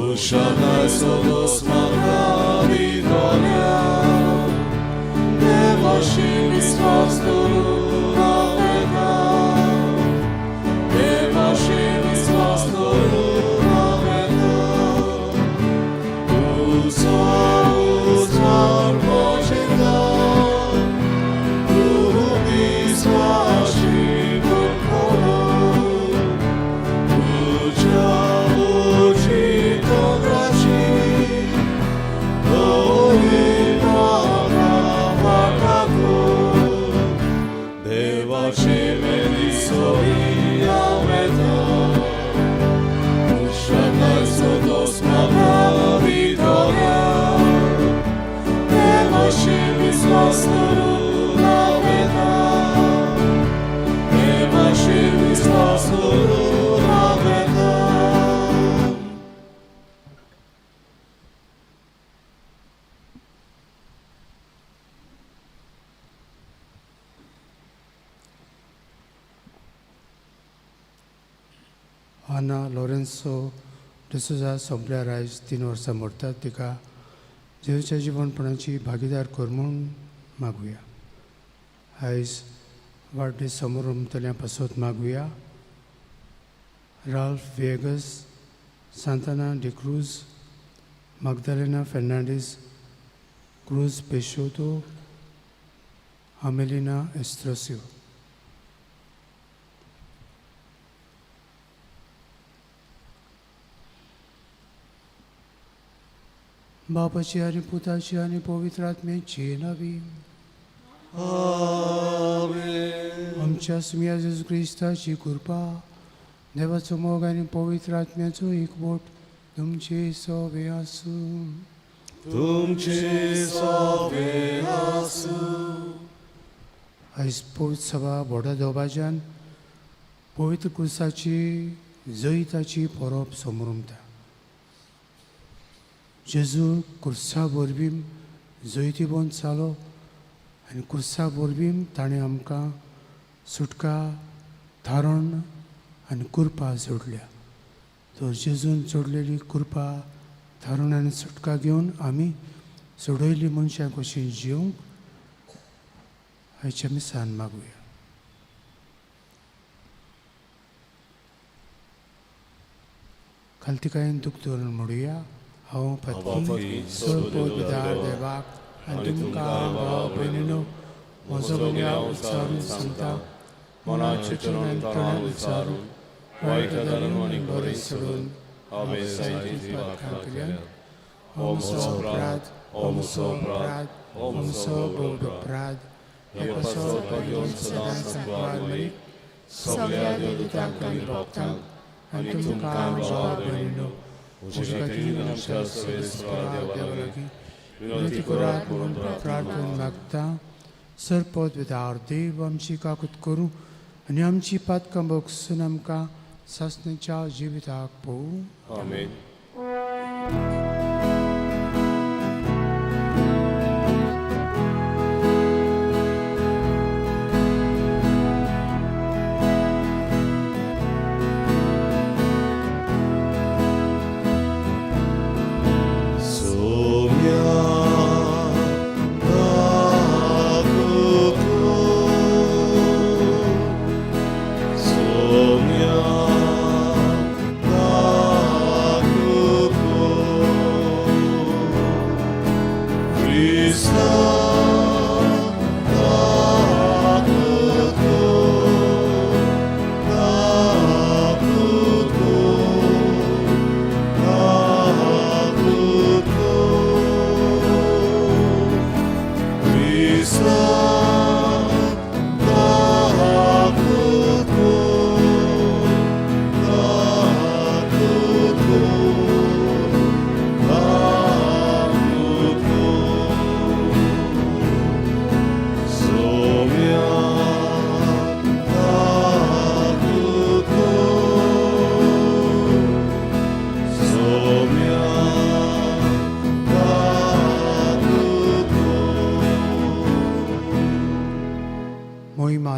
Usiadaj do smaga Witoria, nie waszymi swastoru na weka, nie waszymi swastoru na weka. Uzar Boże dar, lubi swashi pokoju, आना लोरेन्सो डिसोजा सोंपल्यार आयज 3 वर्सां मोडटात. तिका जेजूच्या जिवनपणाची भागीदार कर म्हूण मागुया. आयज वाडदीस समोर उमतल्या पासत मागुया. राल्फ वेगस, सांताना डिक्रूज, magdalena फेर्नांडीस, क्रूज पेशोतो, अमेलिना एस्ट्रोसियो. बापाची आणि पुताची आणि पवित्र आत्म्याची नवी. आमच्या सुमिया जेजू क्रिस्ताची कृपा, देवाचो मोग आणि पवित्र आत्म्याचो एकवट तुमचे सोबे आसूं. तुमचे सोबे आसूं. आयज पवित्र सभा बोडा दोबाज्यान पवित्र क्रुसाची जैताची परब समोर उमता. जेजू कुर्सा वरवीं जैती बोन जालो आनी कुर्सा वरवीं ताणें आमकां सुटका, थारण आनी कृपा जोडल्या. तर जेजून जोडलेली कृपा, थारण आनी सुटका घेवन आमी सोडयली मनशां कशी जिवंक आयच्या मिसान मागुया. खालतिकायेन दुख धरून म्हणुया. हांव पत्नी सोडपोत विदार देवाक आनी तुमकां भाव भयणीनो म्हजो भुरग्या उच्चारून सांगता. मनाचे आनी तोंडान उच्चारून वायट धरून आनी बरें सोडून हांवें जायतीं पातकां केल्यात. हो म्हजो अपराध, हो म्हजो अपराध, हो म्हजो बोड अपराध. हे पासत घेवन सदांच सांगपार मेळीत सगळ्या देवदूतांक आनी भक्तांक आनी तुमकां भाव भयणीनो म्हजे खातीर आमच्या सर्वेस्परा देवा लागीं विनंती करात म्हणून प्रार्थना मागता. सरपद विदार देव आमची काकूत करूं आनी आमची पातकां बगसून आमकां सासणेच्या जिविताक पळोवं. आमेन.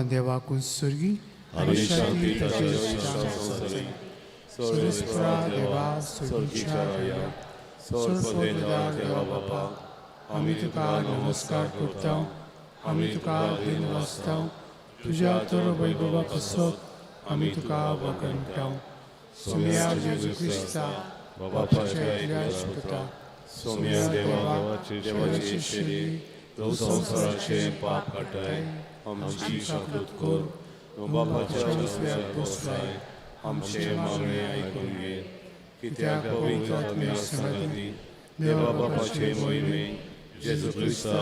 देवाकून सुर्गी आनी शांती ताचे संसारी सर्वेस्परा देवा सोडीच्या राया सर्वोपकार देवा बापा आमी तुका नमस्कार करता आमी तुका दिन वाचता तुज्या तर वैभवा पासत आमी तुका वखणटा सुम्या जेजू क्रिस्ता बापाच्या एकल्या पुता सुम्या देवाची शेरी तो संसाराचे पाप काटाय आमची शाकृत कर बापाच्या उजव्याक बसलाय आमचे मागणे आयकून घे कित्याक पवित्र आत्म्या संगती देवा बापाचे मोहिमे जेजू क्रिस्ता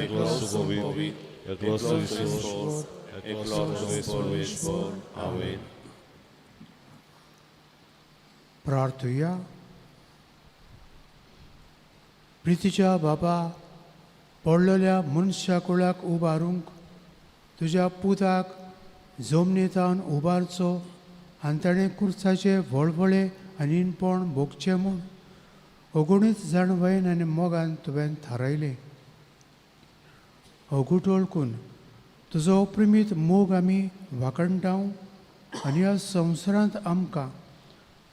एकलो सुगोवीत एकलो सविस्तर एकलो परमेश्वर आमेन. प्रार्थुया. प्रितीच्या बाबा पडलेल्या मनशाकुळाक उबारूंक तुज्या पुताक जमनीतान उबारचो आनी ताणें कुर्साचे व्हळवळे आनी इणपण भोगचें म्हूण अगणीत जाणवयन आनी मोगान तुवें थारायलें. अगूट वळखून तुजो अप्रिमीत मोग आमी वाखणटाव आनी ह्या संवसारांत आमकां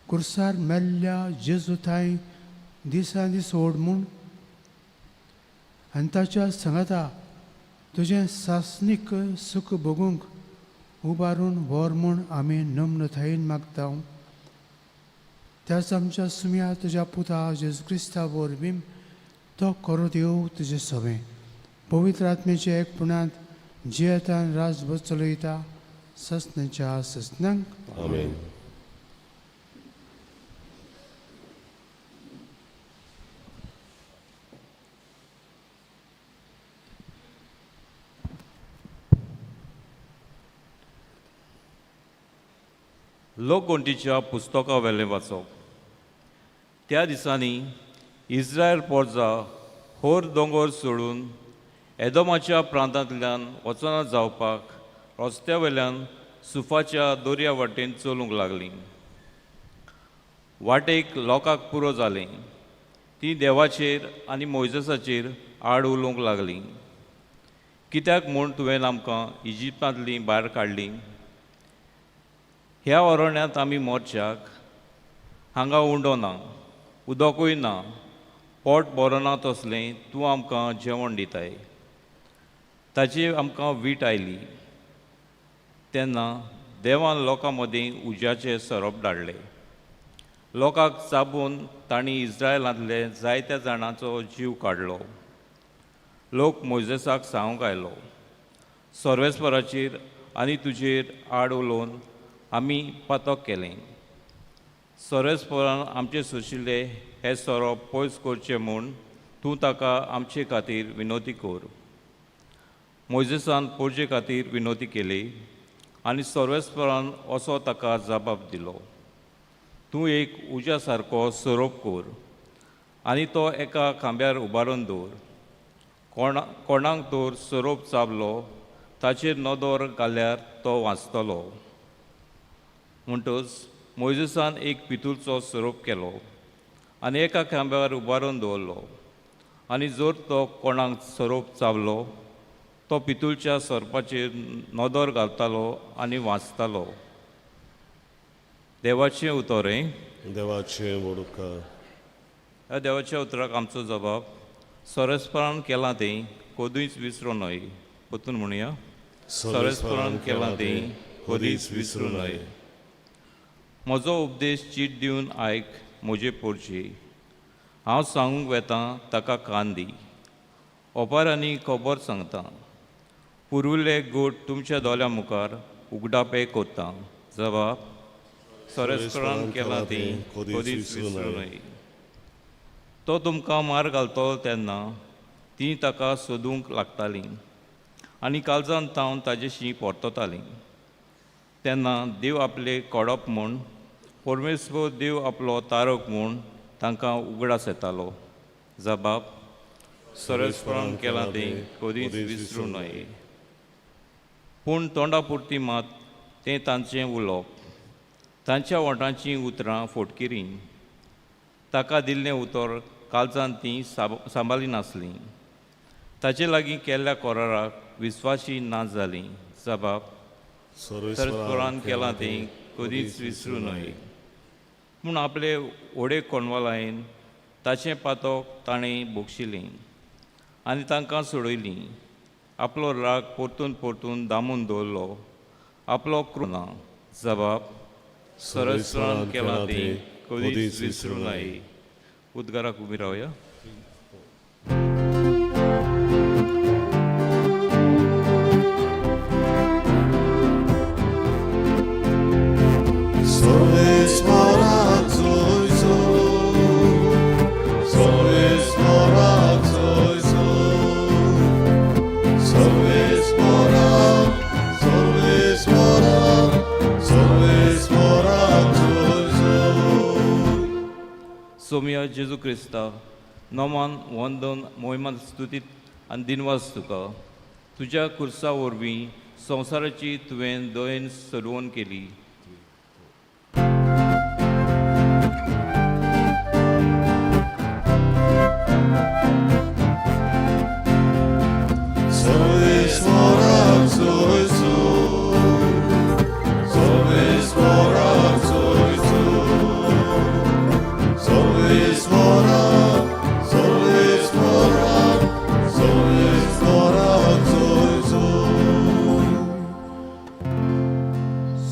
कुर्सार मेल्ल्या जेजू थंय दिसा दीस ओड म्हूण आनी ताच्या सांगाता तुजें सासनीक सूख भोगूंक उबारून व्हर म्हूण आमी नम्रतायेन मागता. त्याच आमच्या सुम्या तुज्या पुता जेजू क्रिस्ता वरवीं तो करो देव तुजें सवें पवित्र आत्म्याच्या एकपणांत जियेतान राजभर चलयता ससनाच्या ससनांक आमेन. लोकगंटीच्या पुस्तका वेलें वाचप. त्या दिसांनी इस्रायल पोरजा होर दोंगर सोडून एदोमाच्या प्रांतांतल्यान वचना जावपाक रस्त्या वयल्यान सुफाच्या दर्या वाटेन चलूंक लागलीं. वाटेक लोकांक पुरो जालें. तीं देवाचेर आनी मोइजेसाचेर आड उलोवंक लागलीं. कित्याक म्हूण तुवें आमकां इजिप्तांतलीं भायर काडलीं. ह्या अरण्यांत आमी मोरच्याक हांगा उंडो ना, उदकूय ना, पोट बरो ना तसलें तूं आमकां जेवण दिताय. ताची आमकां वीट आयली तेन्ना देवान लोकां मदीं उज्याचें सरप धाडलें. लोकांक चाबून तांणी इस्रायलांतले जायत्या जाणांचो जीव काडलो. लोक मोइजेसाक सांगूंक आयलो, सर्वेस्पराचेर आनी तुजेर आड उलोवन आमी पातक केलें. सर्वेस्परान आमचे सोशिल्ले हे सरप पयस करचें म्हूण तूं ताका आमचे खातीर विनोती कर. मोइजेसान पोरचे खातीर विनोती केली आनी सर्वेस्परान असो ताका जबाब दिलो, तूं एक उज्या सारको सोरोप कर आनी तो एका खांब्यार उबारून दवर. कोणाक तर सोरोप चाबलो ताचेर नदर घाल्यार तो वाचतलो. म्हणटच मोइजेसान एक पितूलचो सोरोप केलो आनी एका खांब्यार उबारून दवरलो आनी जर तो कोणाक सोरोप चाबलो तो पितूलच्या सोरपाचेर नदर घालतालो आनी वाचतालो. देवाचें उतोरें. देवाचें वडुकार. ह्या देवाच्या उतराक आमचो जबाब सर्वेस्परान केलां तें कधीच विसरूं न्हय. परतून म्हणुया, सर्वेस्परान केलां तें कधीच विसरूं न्हय. म्हजो उपदेश चीट दिवन आयक म्हजे पोरची. हांव सांगूंक वेतां ताका कान दी. ओपार आनी खबर सांगता. पुर्विल्ले गोट तुमच्या दोळ्या मुखार उगडापे कोत्ता. जबाब सर्वेस्परान केलां तें कधीच विसरूं न्हय. तो तुमकां मार घालतलो तेन्ना तीं ताका सोदूंक लागतालीं आनी काळजांत तावन ताजेशी परततालीं. तेन्ना देव आपले कोडप म्हूण परमेश्वर देव आपलो तारक म्हूण तांकां उगडास येतालो. जबाब सर्वेस्परान केलां तें कधीच विसरूं न्हय. पूण तोंडा पुरती मात तें तांचें उलोवप. तांच्या ओंठांचीं उतरां फोटकिरीं. ताका दिल्लें उतर काळजांत तीं सांबाळी नासलीं. ताचे लागीं केल्ल्या कराराक विस्वासी ना जालीं. जबाब सर्वेस्परान केलां तें कधीच विसरूं न्हय. म्हूण आपले व्हडे कोणवालायन ताचें पातोक ताणें बोगशिलें आनी तांकां सोडयलीं. आपलो राग परतून परतून दामून दवरलो. आपलो कृना जबाब सरस्वरान केलां तें कधीच विसरूं नये. उद्गाराक उबी रावया. सोमया जेजू क्रिस्ता नोमान वंदन मोहिमान स्तुतीत आनी दिनवास तुका. तुज्या कुर्सा वरवीं संवसाराची तुवें दयन सोडवण केली.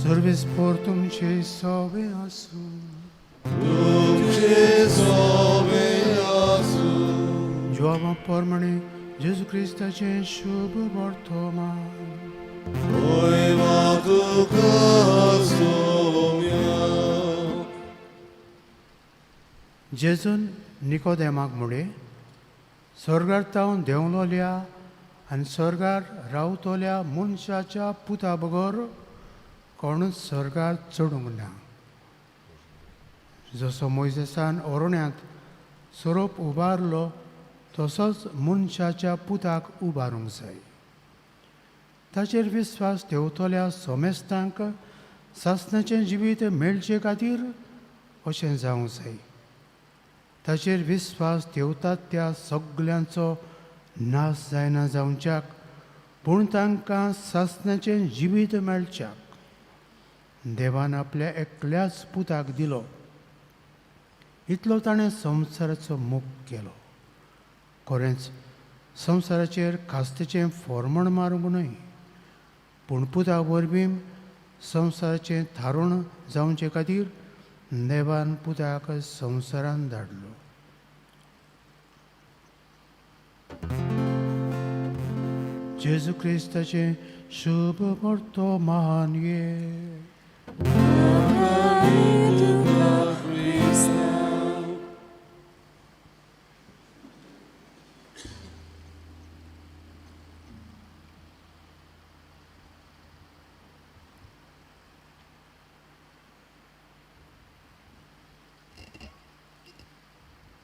सर्वेस por तुमचे सोबे आसूं. जोमा प्रमाणे जेजू क्रिस्ताचे शुभ वर्तमान. जेजून निकोदेमाक म्हळे स्वर्गार तावन देंवलोल्या आनी स्वर्गार रावतल्या मनशाच्या पुता बगर कोणूच स्वर्गार चडूंक ना. जसो मोइसेसान ओरोण्यांत सोरोप उबारलो तसोच मनशाच्या पुताक उबारूंक जाय. ताचेर विस्वास ठेवतल्या सोमेस्तांक सासणाचें जिवीत मेळचे खातीर अशें जावंक जाय. ताचेर विस्वास ठेवतात त्या सगल्यांचो नाश जायना जावच्याक पूण तांकां सासणाचें जिवीत मेळच्याक देवान आपल्या एकल्याच पुताक दिलो. इतलो ताणें संवसाराचो मोग केलो. खरेंच संवसाराचेर खास्तेचें फोर्मण मारूंक न्हय पूण पुता वरवीं संवसाराचें थारोण जावचे खातीर देवान पुताक संवसारांत धाडलो. जेजू क्रिस्ताचें शुभ वर्तमान ये.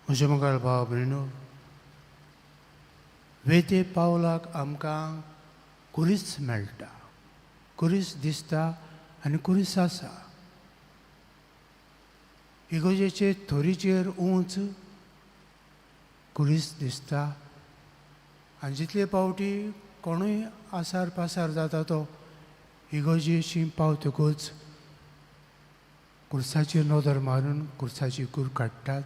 म्हज्या मुखार भाव भयणो, वेते पावलाक आमकां कुरीस मेळटा, कुरीस दिसता आनी कुरीस आसा. इगोजेचे थोरीचेर उंच कुरीस दिसता आनी जितले पावटी कोणूय आसार पासार जाता तो इगोजेशी पावतकूच कुर्साचेर नदर मारून कुर्साची कूर काडटात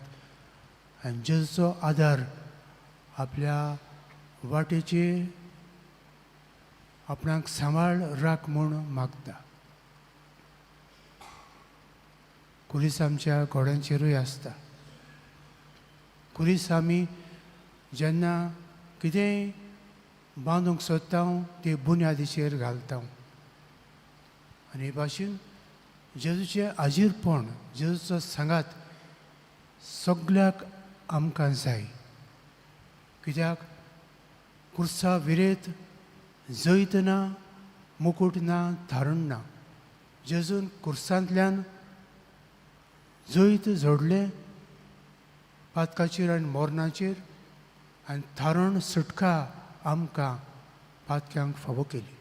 आनी जेजूचो आदार आपल्या वाटेची आपणाक सांबाळ राख म्हूण मागता. कुरीस आमच्या घोड्यांचेरूय आसता. कुरीस आमी जेन्ना कितेंय बांदूंक सोदता ते बुन्यादीचेर घालता आनी हे भाशेन जेजूचें आजीरपण, जेजूचो सांगात सगल्याक आमकां जाय. कित्याक कुर्सा विरेत जैत ना, मुकूट ना, थारण ना. जेजून कुर्सांतल्यान जैत जोडलें पातकाचेर आनी मोरणाचेर आनी थारण सुटका आमकां पातक्यांक फावो केली.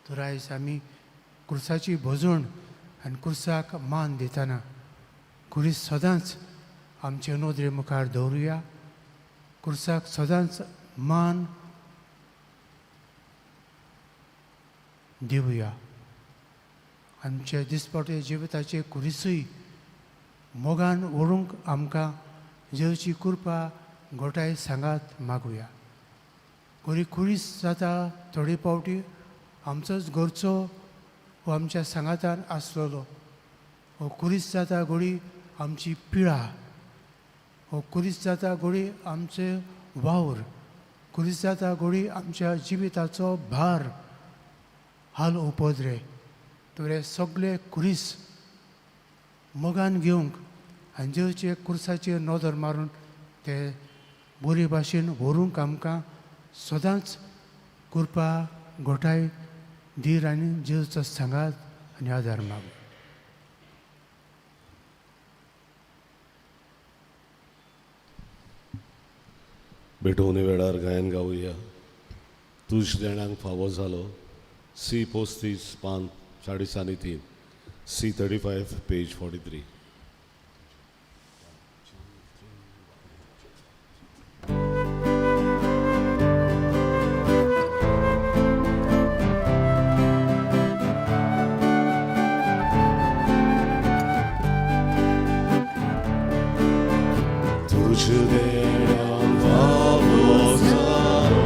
तर आयज आमी कुर्साची भोजवण आनी कुर्साक मान दितना कुरीस सदांच आमचे नोदरे मुखार दवरुया. कुर्साक सदांच मान दिवया. आमचे दिसपटे जिविताचे कुरीसूय मोगान व्हरूंक आमकां जेवची कृपा गोठाय सांगात मागुया. गोरी कुरीस जाता थोडी पावटी आमचोच घरचो वो आमच्या सांगातान आसलेलो हो कुरीस जाता घोडी आमची पिळा, हो कुरीस जाता घोडी आमचे वावर, कुरीस जाता घोडी आमच्या जिविताचो भार हाल उपद्रे तुरे सगळे कुरीस मोगान घेवंक आनी जेवचे कुर्साचेर नदर मारून ते बरे भाशेन व्हरूंक आमकां सदांच कृपा गोठाय धीर आनी जेवचो सांगात आनी आदार माग. भेटवणे वेळार गायन गावया. तुझ देण्याक फावो जालो. सी 35 पान 43 सी 35 पेज 43. तुझ देण्याक फावो जालो.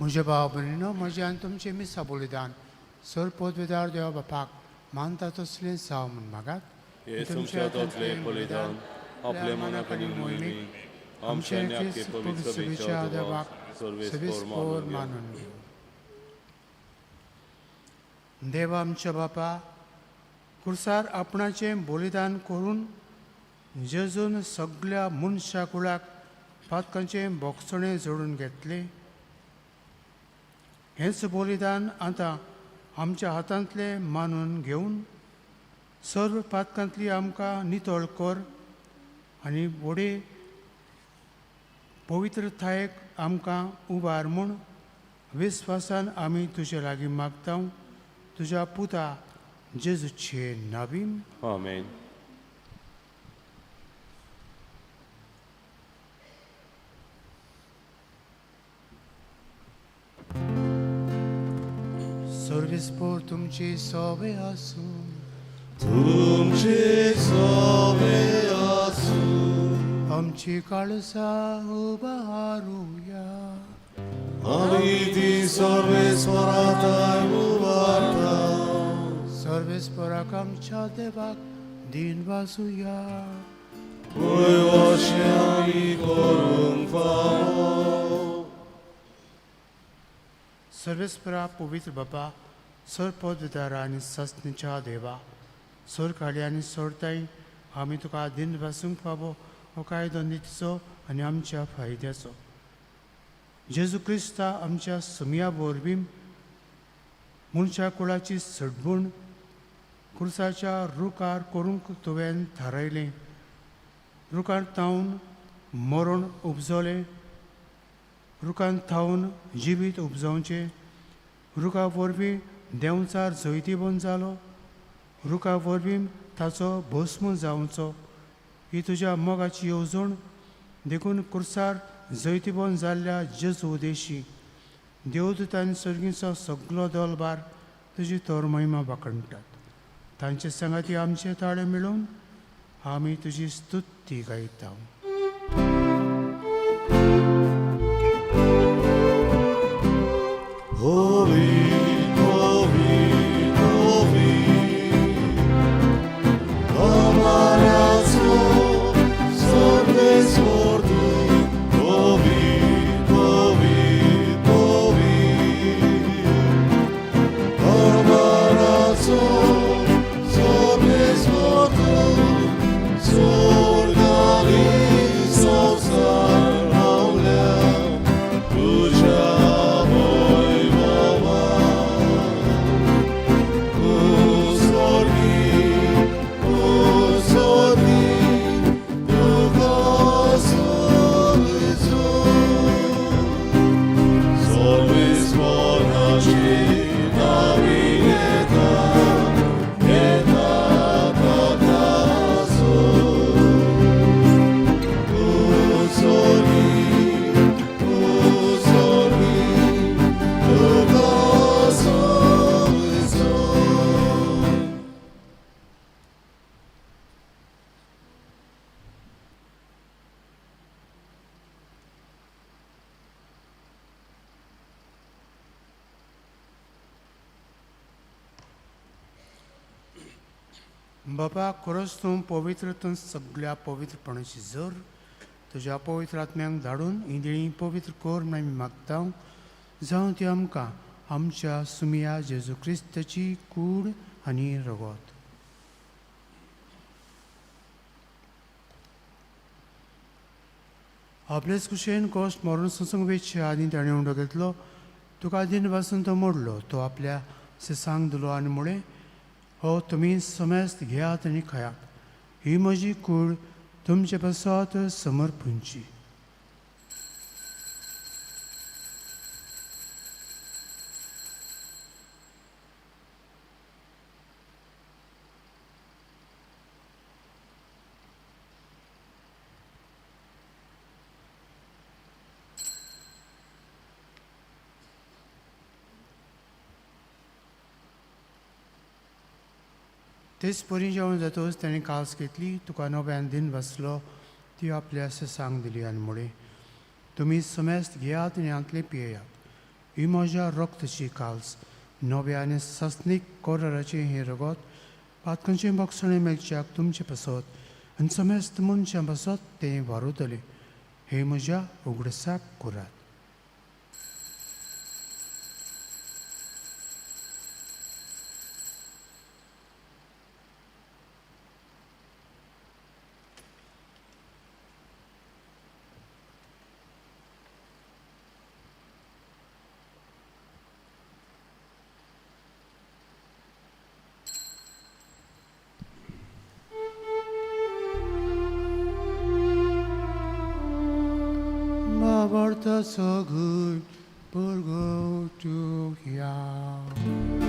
म्हज्या भाव भयणीनो, म्हजें आनी तुमचें मिसा बलिदान सर पदवेदार देवा बापाक मानता तसलें जाव म्हूण मागात. हे तुमच्या हातांतलें बलिदान आपल्या मनाक आनी मोहिमेक आमच्या न्याके पवित्र सभेच्या देवाक सर्वेस्पोर मानून घेऊ. देवा आमच्या बापा, कुर्सार आपणाचें बलिदान करून जेजून सगळ्या मनशा कुळाक पातकांचें बोगसणें जोडून घेतलें. हेंच बलिदान आतां आमच्या हातांतलें मानून घेवन सर्व पातकांतली आमकां नितळ कर आनी व्हडे पवित्रतायेक आमकां उबार म्हूण विस्वासान आमी तुजे लागीं मागता. तुज्या पुता जेजूचे नांवीन आमेन. सर्वेस्पोर तुमची सोबे आसूं. तुमचे सोबे आसूं. आमची काळसां उबारूया. आमी ती सर्वेस्पराताय उबारता. सर्वेस्पराक आमच्या देवाक दिन वाजुया. अशें आमी करूंक फावो. सर्वेस्परा पवित्र बापा, सर पदवेदारा आनी सस्तीच्या देवा, सर काळी आनी सोडताय आमी तुका दिन वासूंक फावो हो कायदो नितीचो आनी आमच्या फायद्याचो. जेजू क्रिस्ता आमच्या सुमया बोरबीम मनशा कुळाची सडबूण कुर्साच्या रुखार करूंक तुवें थारायलें. रुखार थावन मरण उपजलें, रुखान थावन जिवीत उपजावचें. रुखा वरवीं देंवचार जैतिबंद जालो, रुखा वरवीं ताचो भस्म जावचो. ही तुज्या मोगाची येवजण देखून कुर्सार जैतिबंद जाल्ल्या जेजू उदेशी देवदूतांनी सर्गीचो सगलो दलबार तुजी तोर महिमा वाखणटात. तांचे संगाती आमचे ताळे मेळोवन आमी तुजी स्तुती गायता. बापा, खरोच तूं पवित्र तूं सगळ्या पवित्रपणाची जर तुज्या पवित्र आत्म्यांक धाडून ही देणी पवित्र कर म्हूण आमी मागता. जावं ती आमकां आमच्या सुमिया जेजू क्रिस्ताची कूड आनी रगत. आपलेच कुशेन कोश्ट मरून सुसंग वेचचे आनी ताणें उंडो घेतलो. तुका दिन पासून तो मोडलो, तो आपल्या सिसांक दिलो आनी म्हळें, हो तुमी समेस्त घेयात आनी खायात. ही म्हजी कूड तुमचे पासत समर्पणची. तेच परी जेवण जातच ताणें कास घेतली, तुका नव्यान दिन वाचलो, ती आपल्या सिसांक दिली आनी म्हळें, तुमी समेस्त घेयात आनी हांतले पियेयात. ही म्हज्या रक्ताची काल्स, नव्या आनी सस्नीक कोराराचें हें रगत पातकांचें भक्षणें मेळच्याक तुमचे पासत आनी समेस्त मनशां पासत तें वारुतलें. हे म्हज्या उगडसाक करात. Aborta so good, but go to here.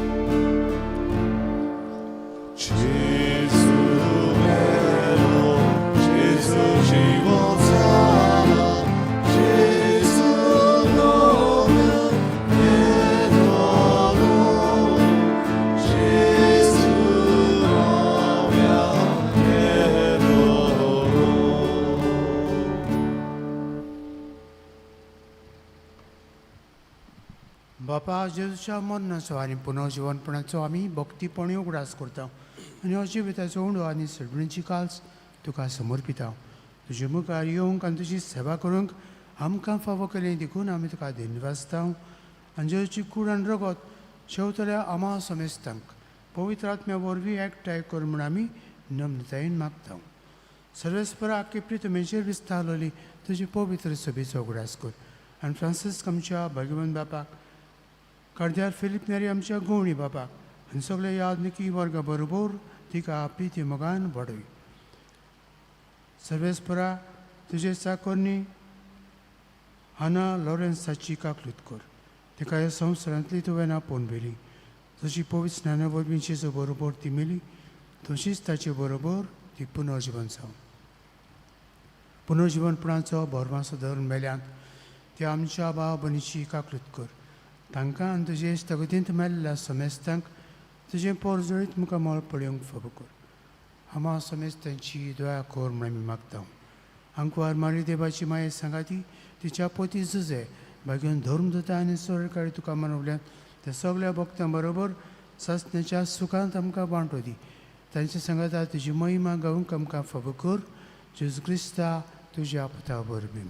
बापा, जेजूच्या मरणाचो आनी पुनर्जीवनपणाचो आमी भक्तीपणी उगडास करता आनी अजिविताचो उंडो आनी सडणीची काल्स तुका समर्पिता. तुजे मुखार येवंक आनी तुजी सेवा करूंक आमकां फावो केलें देखून आमी तुका धन्यवाद. आनी जेजूची कूड आनी रगत शेवतल्या आमा समेस्तांक पवित्र आत्म्या वरवीं एकठांय कर म्हूण आमी नम्रतायेन मागता. सर्वेस्परा आख्खे प्रितमेचेर विस्तारलेली तुजी पवित्र सभेचो उगडास कर. आनी फ्रांसीस आमच्या भगवंत बापाक कारद्यार फिलीप नेरी आमच्या गोवणी बापाक आनी सगळे यादनिकी वर्गा बरोबर तिका प्रिती मोगान वाडय. सर्वेस्परा तुजे चाकोरनी हाना लॉरेन्साची काकलूत कर. तिका ह्या संवसारांतली तुवें पोंदवेली. जशी पवित्र स्नाना वरवींचेचो बरोबर ती मेली तशीच ताचे बरोबर ती पुनर्जीवन जावन पुनर्जीवनपणाचो भरमासो धरून मेल्यांत ती आमच्या भाव भयणीची काकलूत कर. तांकां आनी तुजे स्थगतींत मेल्ल्या समेस्तांक तुजें पोरजळीत मुखार मोळ पळोवंक फावो कर. आमा समेस्तांची दया कर म्हण आमी मागता. आंकवार मारी देवाची माये सांगाती तिच्या पोती झुजे भाग्यून धर्म जाता आनी सरकारी तुका मनवल्यान त्या सगळ्या भक्तां बरोबर सासण्याच्या सुखांत आमकां वांटो दी. तांच्या सांगाता तुजी महिमा गावूंक आमकां फावो कर. जेजू क्रिस्ता तुज्या पुता वरवीं.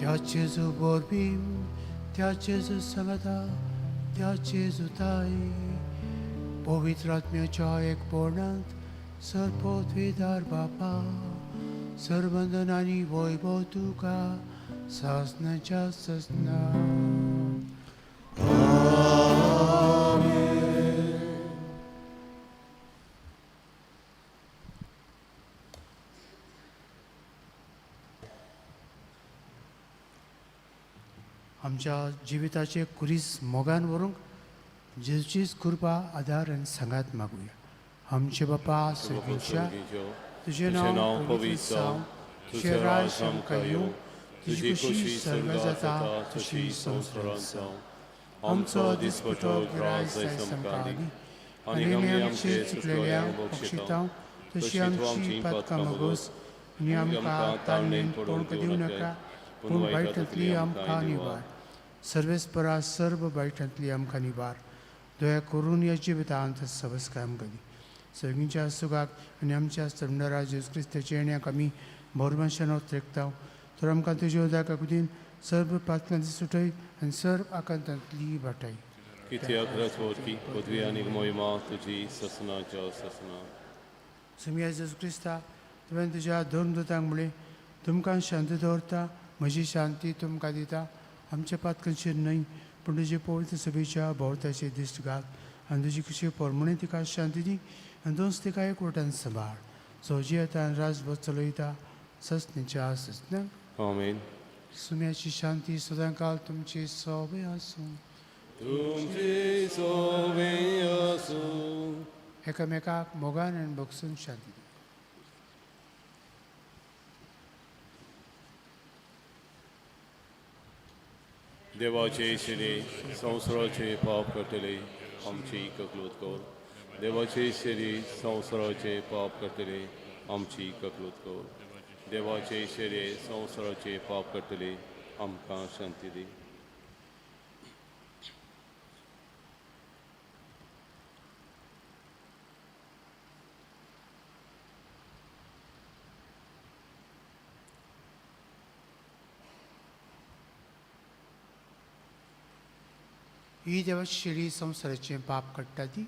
त्या जेजू वरवीं त्या जेजू सांगाता त्या जेजू ताई पवित्र आत्म्याच्या एकपणांत सरपोतवीदार बापा सर्वंदन आनी वैभव तुका सासनाच्या ससना. आमच्या जिविताचे कुरीस मोगान व्हरूंक जेजूचीच कृपा आदार आनी सांगात मागुया. आमचे बापा सर्गीच्या तुजें नांव पवित्र जावं. तुजें राज आमकां येवं. तुजी कुशी स्वर्गा जाता तशी संवसारांत जावं. आमचो दिसपटो गिरायक आयज आमकां दी आनी आमी आमचे चुकलेल्यांक बक्षितांव तशी आमची पातकां मागोस आनी आमकां ताळणेंत पडूंक दिवं नाका पूण वायटांतली आमकां निवार. सर्वेस्परा सर्व वायटांतली आमकां निवार. दया करून ह्या जिवितांत सबस्काय आमकां दी. सगळींच्या सुगाक आनी आमच्या सरदारा जेजू क्रिस्ताच्या येण्याक आमी भरवशान ओतरेकता. तर आमकां तुज्या उदका कुदीन सर्व पातकां सुटय आनी सर्व आकांतांतली वाटाय. कित्याक रचवटकी पदवी आनी मोहिमा तुजी ससनाच्या ससना. सुमया जेजू क्रिस्ता तुवें तुज्या धर्मदूतांक म्हळें तुमकां शांती दवरता म्हजी शांती तुमकां दिता. आमच्या पातकांचेर न्हय पूण तुजे पवित्र सभेच्या भोंवताचेर दिश्ट घाल आनी तुजी कशी परमणे तिका शांती दी आनी दोस तिका एकवटान सांबाळ. सोजी येता आनी राजभर चलयता ससनेच्या ससना. आमेन. सुम्याची शांती सदां काल तुमची सोबे आसूं. तुमची सोबे आसूं. एकामेकाक मोगान आनी भोगसून शांती दी. देवाचे शिरे संवसाराचे पाप करतले आमची ककलूत कर. देवाचे शिरे संवसाराचे पाप करतले आमची ककलूत कर. देवाचे शिरे संवसाराचे पाप करतले आमकां शांती दी. ही देवाची शेळी संवसाराचें पाप काडटा ती.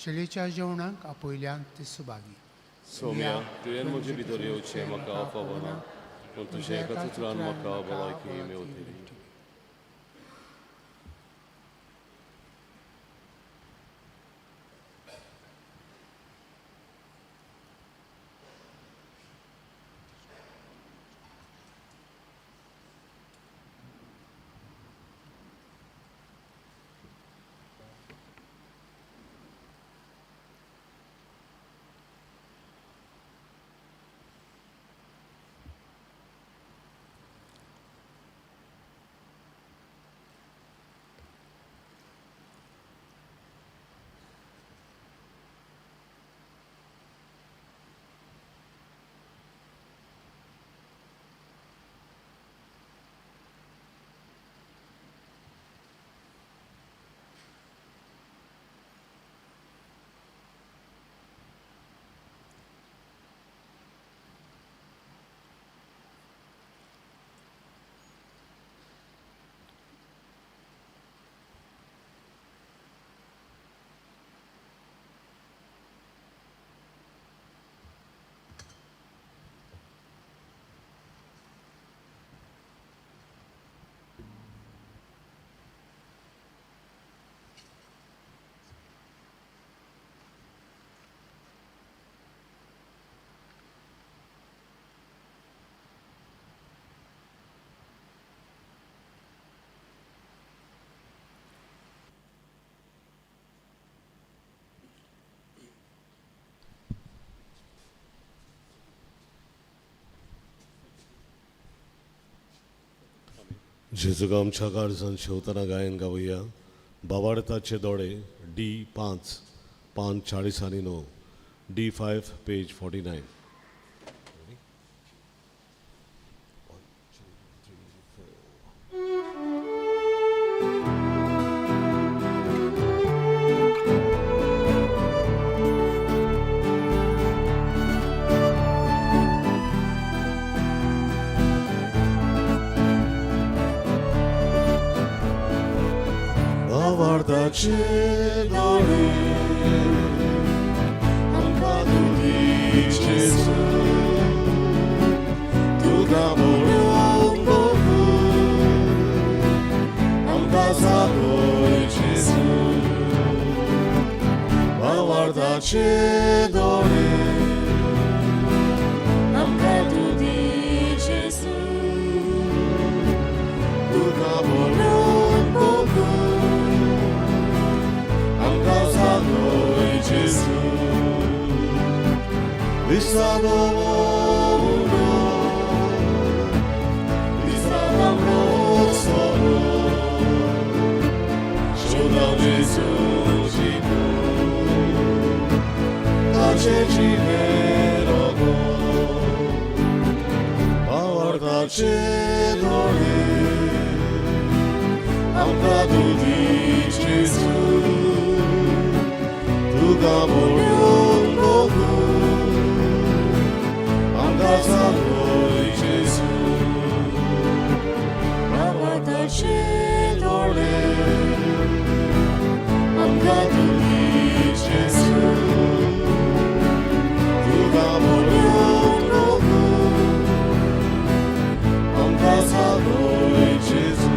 शेळयेच्या जेवणाक आपयल्यान ती सुभागी. सोम्या तुवें म्हजे भितर येवचें म्हाका फावो ना पूण तुज्या एकाच उतरान म्हाका भलायकी मेवतली. जेजुगा आमच्या काळजान शेवताना गायन गावया बावार्थाचे दोळे D5 पान 40 आणि 9 D5 पेज 49. बावार्थाचे दोळे आमकां तुजी जेजू तुका पळोवंक बघून आमकां जागोय जेजू बावार्थाचे दोळे आमकां तुजी जेजू तुका पळोवंक बघून Bawartaचे दोळे आमकां तुजी जेजू तुका पळोवंक बघून आमकां जागोय जेजू बावार्थाचे दोळे आमकां तुजी जेजू तुका पळोवंक बघून आमकां जागोय जेजू.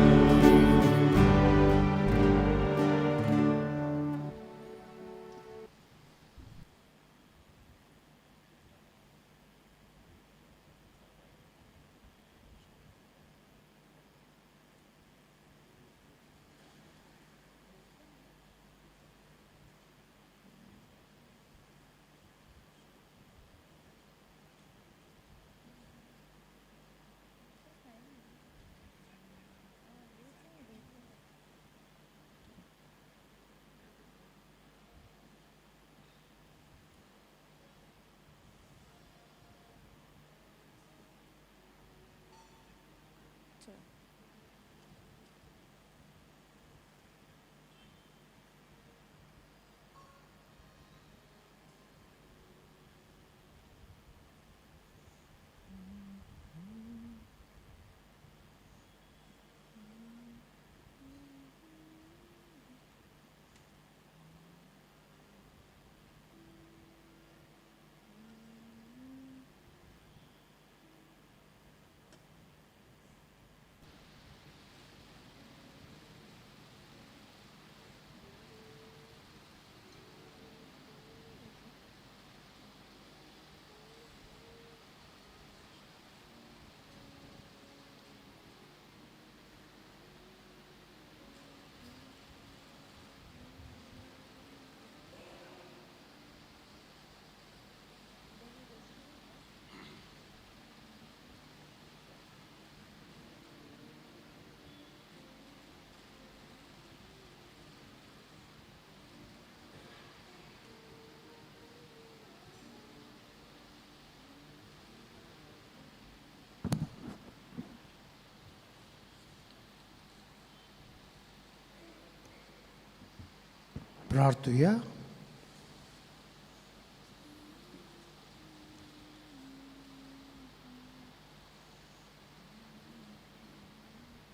प्रार्थूया.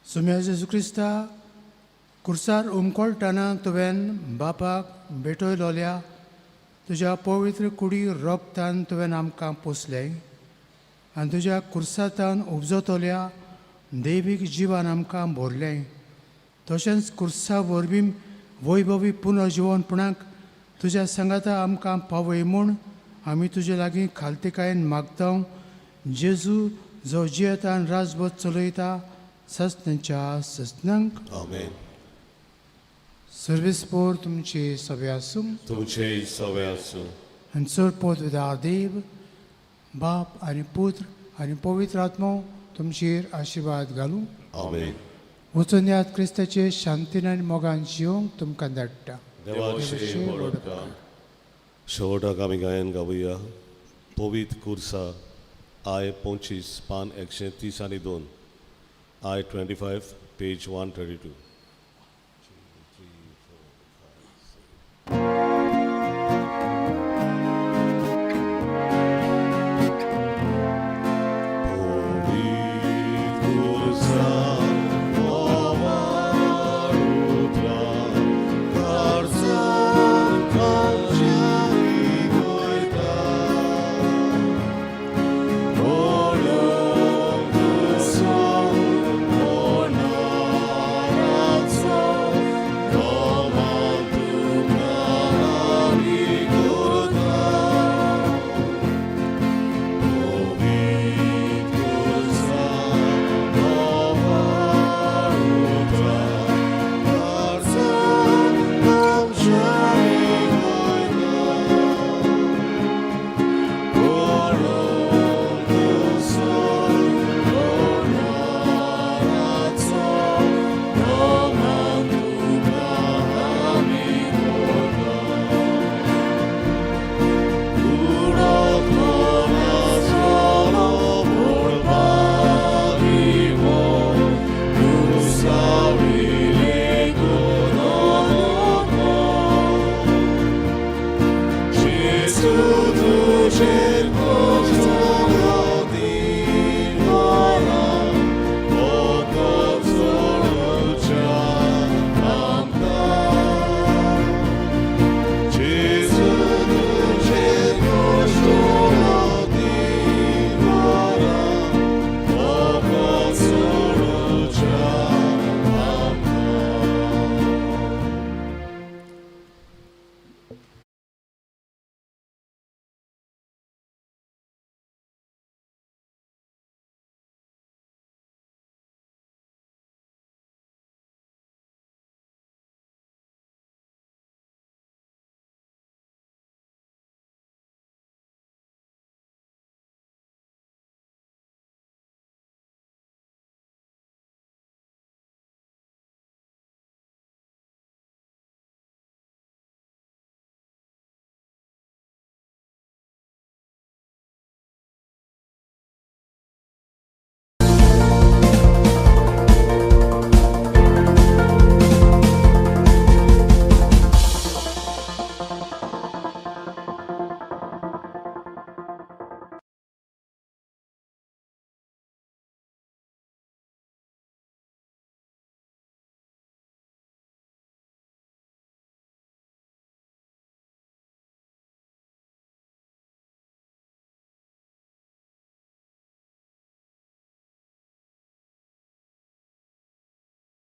सुम्या जेजू क्रिस्ता कुर्सार उमकोळटना तुवें बापाक भेटयलोल्या तुज्या पवित्र कुडी रोगतान तुवें आमकां पोसलें आनी तुज्या कुर्सातान उपजतल्या दैवीक जिवान आमकां भरलें. तशेंच कुर्सा वरवीं वैभवी पुनर्जिवनपणाक तुज्या सांगाता आमकां पावय म्हूण आमी तुजे लागीं खालतिकायेन मागता. जेजू जो जियेता आनी राजभर चलयता सस्त्यांच्या सस्त्यांक. आमेन. सर्वेस्पोर तुमची सवे आसूं. तुमचे सवे आसूं. आनी चड पोतदार देव बाप आनी पुत्र आनी पवित्र आत्मो तुमचेर आशिर्वाद घालूं. आमेन. वचून यात क्रिस्ताचे शांतीन आनी मोगान जिवंक तुमकां धाडटा. देवाचे बरोडकार. शेवटाक आमी गायन गावुया पवित कुर्सा आय 25 पान 132 आय 25 पेज 132.